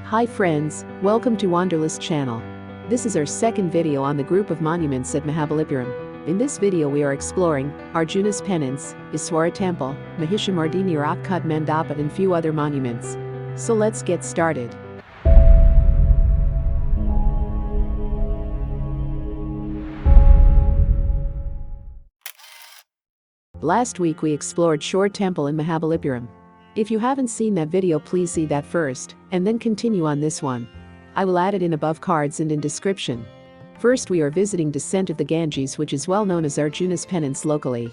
Hi friends, welcome to Wanderlust channel. This is our second video on the group of monuments at Mahabalipuram. In this video we are exploring Arjuna's Penance, Ishwara Temple, Mahishamardhini rock-cut Mandapa and few other monuments. So let's get started. Last week we explored Ishwara Temple in Mahabalipuram. If you haven't seen that video, please see that first, and then continue on this one. I will add it in above cards and in description. First we are visiting Descent of the Ganges, which is well known as Arjuna's Penance locally.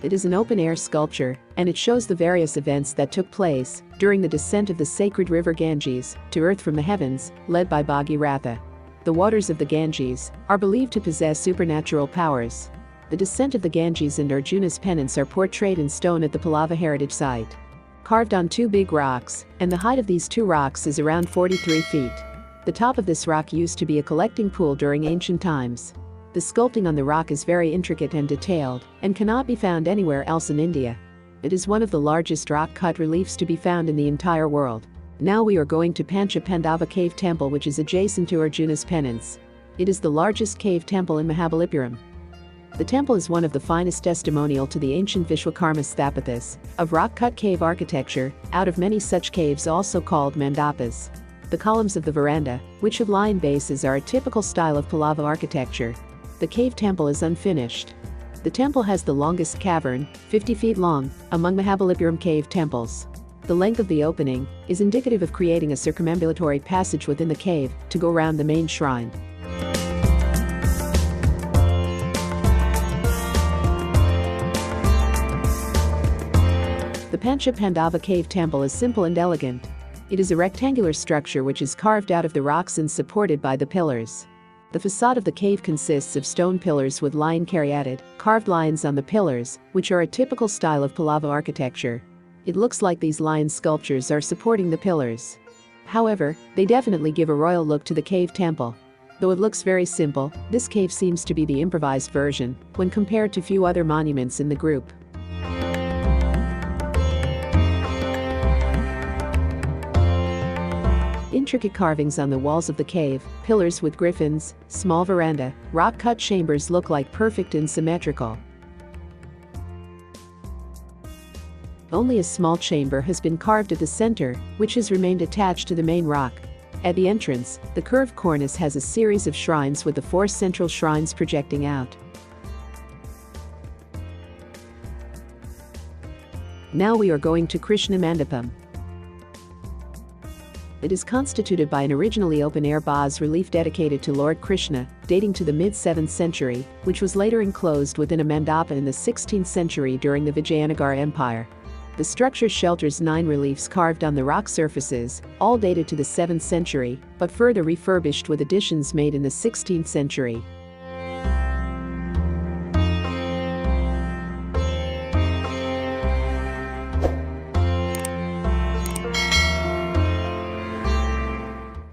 It is an open-air sculpture, and it shows the various events that took place during the descent of the sacred river Ganges to earth from the heavens, led by Bhagiratha. The waters of the Ganges are believed to possess supernatural powers. The descent of the Ganges and Arjuna's Penance are portrayed in stone at the Pandava Heritage Site. Carved on two big rocks, and the height of these two rocks is around 43 feet. The top of this rock used to be a collecting pool during ancient times. The sculpting on the rock is very intricate and detailed, and cannot be found anywhere else in India. It is one of the largest rock-cut reliefs to be found in the entire world. Now we are going to Panchapandava Cave Temple, which is adjacent to Arjuna's Penance. It is the largest cave temple in Mahabalipuram. The temple is one of the finest testimonial to the ancient Vishwakarma sthapathas of rock-cut cave architecture, out of many such caves also called mandapas. The columns of the veranda, which have line bases, are a typical style of Pallava architecture. The cave temple is unfinished. The temple has the longest cavern, 50 feet long, among Mahabalipuram cave temples. The length of the opening is indicative of creating a circumambulatory passage within the cave to go around the main shrine. The Panchapandava Cave Temple is simple and elegant. It is a rectangular structure which is carved out of the rocks and supported by the pillars. The facade of the cave consists of stone pillars with lion caryatid, carved lions on the pillars, which are a typical style of Pallava architecture. It looks like these lion sculptures are supporting the pillars. However, they definitely give a royal look to the cave temple. Though it looks very simple, this cave seems to be the improvised version when compared to few other monuments in the group. Intricate carvings on the walls of the cave, pillars with griffins, small veranda, rock-cut chambers look like perfect and symmetrical. Only a small chamber has been carved at the center, which has remained attached to the main rock. At the entrance, the curved cornice has a series of shrines with the four central shrines projecting out. Now we are going to Krishna Mandapam. It is constituted by an originally open-air bas-relief dedicated to Lord Krishna, dating to the mid-7th century, which was later enclosed within a mandapa in the 16th century during the Vijayanagara Empire. The structure shelters 9 reliefs carved on the rock surfaces, all dated to the 7th century, but further refurbished with additions made in the 16th century.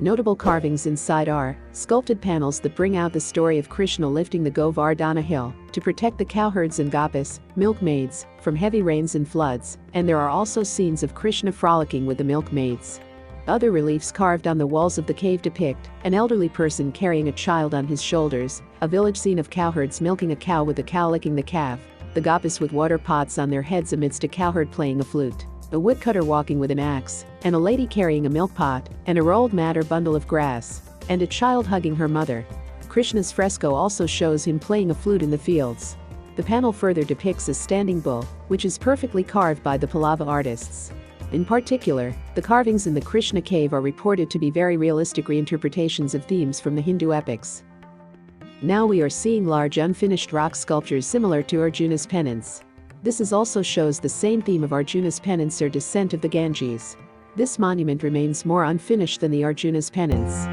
Notable carvings inside are sculpted panels that bring out the story of Krishna lifting the Govardhana hill to protect the cowherds and gopis, milkmaids, from heavy rains and floods, and there are also scenes of Krishna frolicking with the milkmaids. Other reliefs carved on the walls of the cave depict an elderly person carrying a child on his shoulders, a village scene of cowherds milking a cow with the cow licking the calf, the gopis with water pots on their heads amidst a cowherd playing a flute, a woodcutter walking with an axe, and a lady carrying a milk pot, and a rolled mat or bundle of grass, and a child hugging her mother. Krishna's fresco also shows him playing a flute in the fields. The panel further depicts a standing bull, which is perfectly carved by the Pallava artists. In particular, the carvings in the Krishna cave are reported to be very realistic reinterpretations of themes from the Hindu epics. Now we are seeing large unfinished rock sculptures similar to Arjuna's Penance. This also shows the same theme of Arjuna's Penance or Descent of the Ganges. This monument remains more unfinished than the Arjuna's Penance.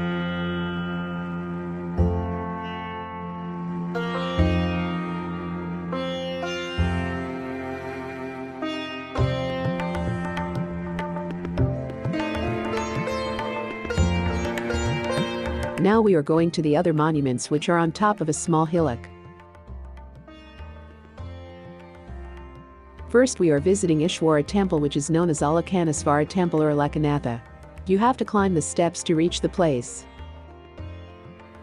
Now we are going to the other monuments, which are on top of a small hillock. First we are visiting Ishwara temple, which is known as Alakanasvara temple or Alakanatha. You have to climb the steps to reach the place.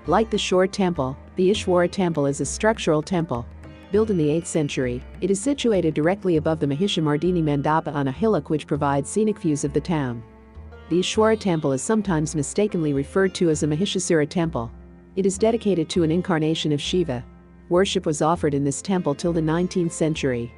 Like the Shore Temple, the Ishwara Temple is a structural temple. Built in the 8th century, it is situated directly above the Mahishamardhini Mandapa on a hillock which provides scenic views of the town. The Ishwara Temple is sometimes mistakenly referred to as a Mahishasura temple. It is dedicated to an incarnation of Shiva. Worship was offered in this temple till the 19th century.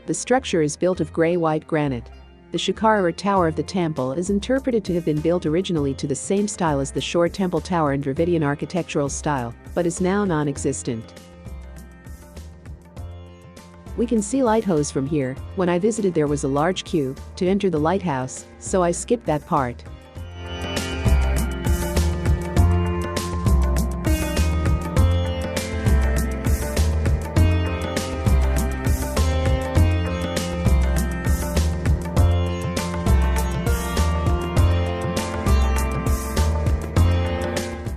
The structure is built of grey-white granite. The Shikara or tower of the temple is interpreted to have been built originally to the same style as the Shore Temple tower in Dravidian architectural style, but is now non-existent. We can see lighthouse from here. When I visited there was a large queue to enter the lighthouse, so I skipped that part.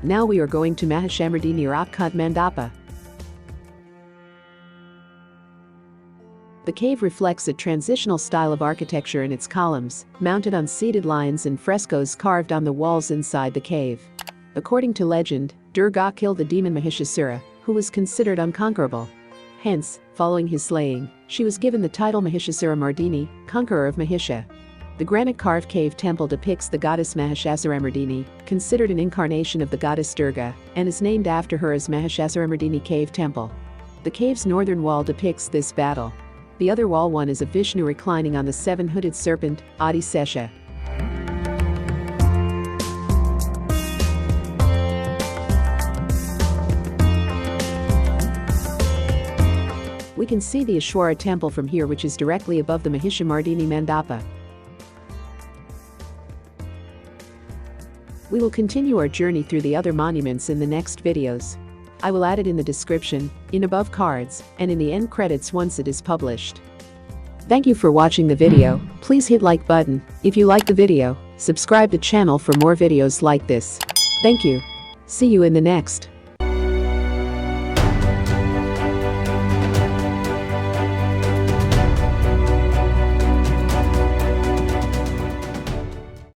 Now we are going to Mahishamardhini or Mandapa. The cave reflects a transitional style of architecture in its columns, mounted on seated lions and frescoes carved on the walls inside the cave. According to legend, Durga killed the demon Mahishasura, who was considered unconquerable. Hence, following his slaying, she was given the title Mahishasura Mardini, conqueror of Mahisha. The granite-carved cave temple depicts the goddess Mahishamardhini, considered an incarnation of the goddess Durga, and is named after her as Mahishamardhini Cave Temple. The cave's northern wall depicts this battle. The other wall one is of Vishnu reclining on the seven-hooded serpent, Adi Sesha. We can see the Ishwara temple from here, which is directly above the Mahishamardhini Mandapa. We will continue our journey through the other monuments in the next videos. I will add it in the description, in above cards, and in the end credits once it is published. Thank you for watching the video. Please hit like button if you like the video. Subscribe to channel for more videos like this. Thank you. See you in the next.